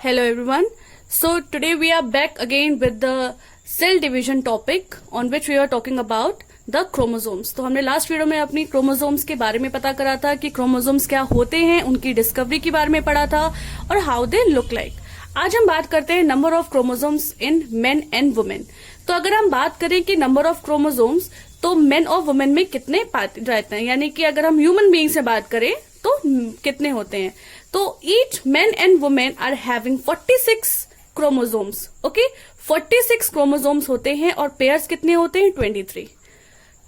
Hello everyone. So today we are back again with the cell division topic on which we are talking about the chromosomes. तो हमने last video में अपनी chromosomes के बारे में पता करा था कि क्रोमोसोम्स क्या होते हैं, उनकी डिस्कवरी के बारे में पढ़ा था और हाउ दे लुक लाइक. आज हम बात करते हैं number of chromosomes in main and women. तो अगर हम बात करें कि नंबर ऑफ क्रोमोसोम्स तो मेन और वुमेन में कितने रहते हैं, यानी कि अगर हम ह्यूमन बीइंग से बात करें तो कितने होते हैं. तो each man and women are having 46 chromosomes. Okay, 46 chromosomes होते हैं और पेयर्स कितने होते हैं 23.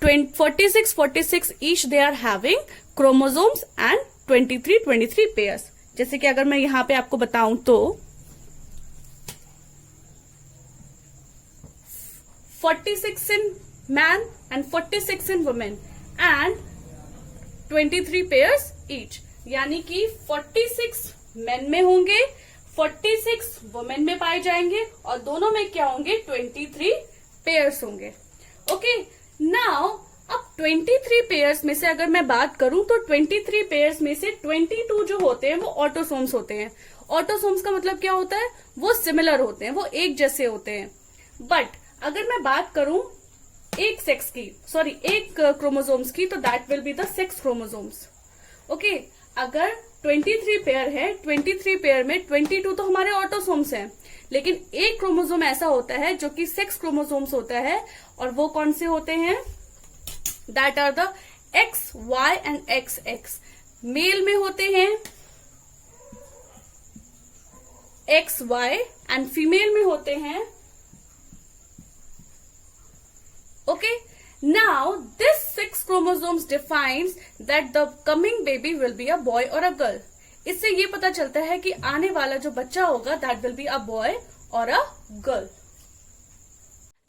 46 each they are having chromosomes and 23 pairs. जैसे कि अगर मैं यहां पे आपको बताऊं तो 46 in man and 46 in women and 23 pairs each. यानी कि 46 मेन में होंगे, 46 वुमेन में पाए जाएंगे और दोनों में क्या होंगे 23 पेयर्स होंगे. ओके, नाउ अब 23 पेयर्स में से अगर मैं बात करूं तो 23 पेयर्स में से 22 जो होते हैं वो ऑटोसोम्स होते हैं. ऑटोसोम्स का मतलब क्या होता है, वो सिमिलर होते हैं, वो एक जैसे होते हैं. बट अगर मैं बात करूं एक सेक्स की, सॉरी एक क्रोमोसोम्स की, तो that will be the sex chromosomes. Okay, अगर 23 पेयर है, 23 पेयर में 22 तो हमारे ऑटोसोम्स हैं, लेकिन एक क्रोमोसोम ऐसा होता है जो कि सेक्स क्रोमोसोम्स होता है और वो कौन से होते हैं, that are the X Y and X X. Male में होते हैं एक्स वाई एंड फीमेल में होते हैं. Okay, now this 6 chromosomes defines that the coming baby will be a boy or a girl. इससे ये पता चलता है कि आने वाला जो बच्चा होगा that will be a boy or a girl.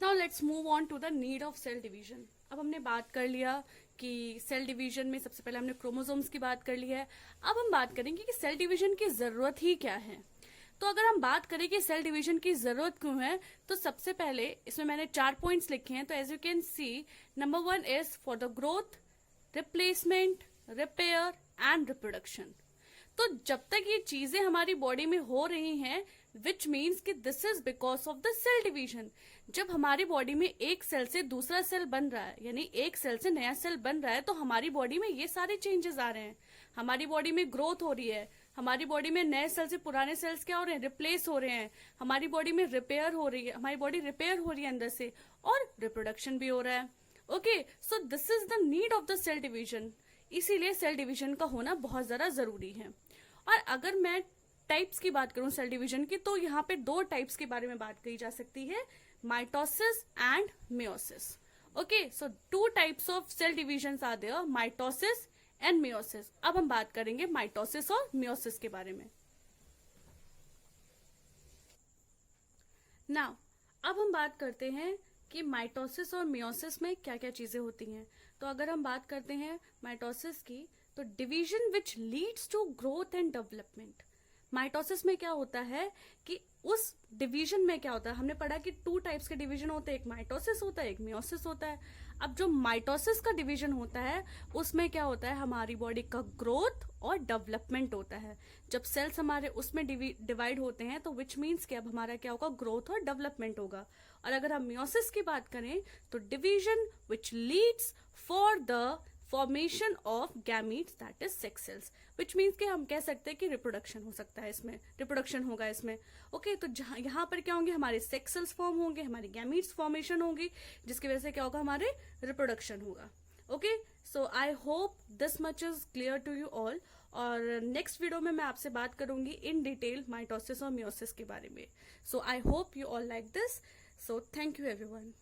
Now let's move on to the need of cell division. अब हमने बात कर लिया कि सेल डिवीजन में सबसे पहले हमने क्रोमोसोम्स की बात कर ली है. अब हम बात करेंगे कि सेल डिवीजन की जरूरत ही क्या है. तो अगर हम बात करें कि सेल डिवीजन की जरूरत क्यों है, तो सबसे पहले इसमें मैंने 4 पॉइंट्स लिखे हैं. तो as you can see, number 1 is for the growth, replacement, repair and reproduction. तो जब तक ये चीजें हमारी बॉडी में हो रही हैं, विच मीन्स कि this is because of the cell division. जब हमारी बॉडी में एक सेल से दूसरा सेल बन रहा है, यानी एक सेल से नया सेल बन रहा है, तो हमारी बॉडी में ये सारे चेंजेस आ रहे हैं. हमारी बॉडी में ग्रोथ हो रही है, हमारी बॉडी में नए सेल से पुराने सेल्स क्या हो रहे हैं, रिप्लेस हो रहे हैं. हमारी बॉडी में रिपेयर हो रही है, हमारी बॉडी रिपेयर हो रही है अंदर से, और रिप्रोडक्शन भी हो रहा है. Okay, so this is the need of the cell division. इसीलिए सेल डिवीजन का होना बहुत ज्यादा जरूरी है. और अगर मैं टाइप्स की बात करूं सेल डिवीजन की, तो यहाँ पे 2 टाइप्स के बारे में बात कही जा सकती है, mitosis and meiosis. Okay, so 2 types of cell division are there, mitosis and meiosis. अब हम बात करेंगे माइटोसिस और मियोसिस के बारे में. नाउ अब हम बात करते हैं कि माइटोसिस और मियोसिस में क्या क्या चीजें होती हैं. तो अगर हम बात करते हैं माइटोसिस की, तो division which leads to growth and development. Mitosis में क्या होता है कि उस डिवीजन में क्या होता है, हमने पढ़ा कि 2 टाइप्स के डिवीजन होते हैं, एक माइटोसिस होता है, एक मियोसिस होता है. अब जो माइटोसिस का डिवीजन होता है उसमें क्या होता है, हमारी बॉडी का ग्रोथ और डेवलपमेंट होता है. जब सेल्स हमारे उसमें डिवाइड होते हैं तो विच मीन्स कि अब हमारा क्या होगा, ग्रोथ और डेवलपमेंट होगा. और अगर हम मियोसिस की बात करें तो division which Leeds for the formation of gametes, that is sex cells, which means कि हम कह सकते हैं कि रिप्रोडक्शन हो सकता है इसमें, रिप्रोडक्शन होगा इसमें. ओके, तो यहाँ पर क्या होंगे, हमारे सेक्स सेल्स फॉर्म होंगे, हमारी गैमीट्स फॉर्मेशन होगी, जिसकी वजह से क्या होगा, हमारे रिप्रोडक्शन होगा. Okay, so I hope this much is clear to you all. और नेक्स्ट वीडियो में मैं आपसे बात करूंगी इन डिटेल माइटोसिस और मियोसिस के बारे में. So I hope you all like this. So thank you everyone.